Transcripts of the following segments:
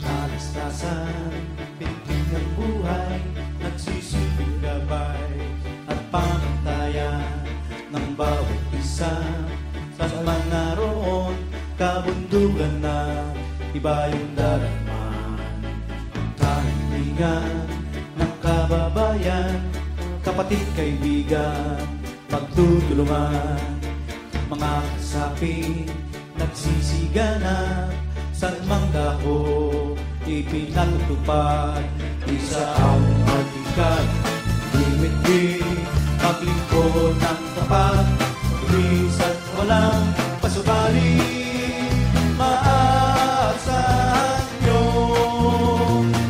Kalastasan, pinting ng buhay, nagsisilbing gabay at pamantayan ng bawat isa. Saan man naroon, kabundugan na iba yung darama. Kahiligan ng kababayan, kapatid, kaibigan, magtutulungan. Mga kasapi, nagsisiganap, saan mang dako, ipinatutupad. Isa ang hatikan, limit-limit, maglingkod ng tapat, mabilis at walang pasubali. Maaasahan nyo,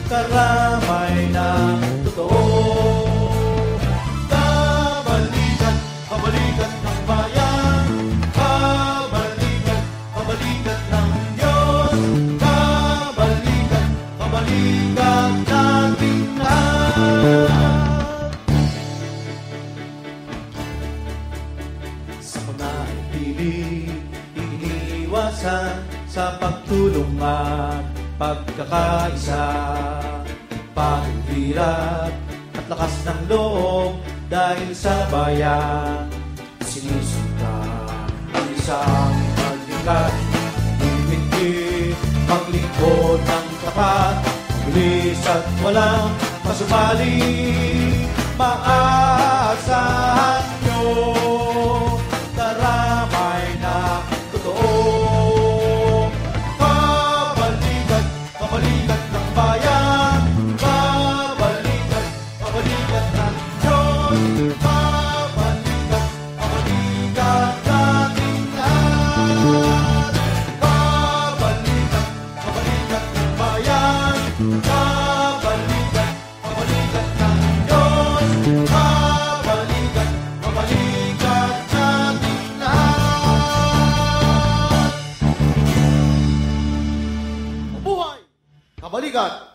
karamay na totoo. Kabalikan, kabalikan ng bayan, kabalikan, kabalikan ng Diyos. Kabalikan, kabalikan nating lahat. Sa pananatili, iniiwasan sa pagtulong at pagkakaisa. Paghirap at lakas ng loob dahil sa bayan, sinusunta ang isang pagdikat. Limit-limit, maglingkod ng tapat, bilis at walang pasumali. Maaasahan nyo, karamay na totoo. Kabalikan, kabalikan ng bayan, kabalikan, kabalikan ng Diyos. Kabalikan, kabalikan nating lahat. Kabalikan, kabalikan ng bayan, kabalikan, kabalikan ng Diyos. Kabalikan, kabalikan nating lahat. Mabuhay! Kabalikan!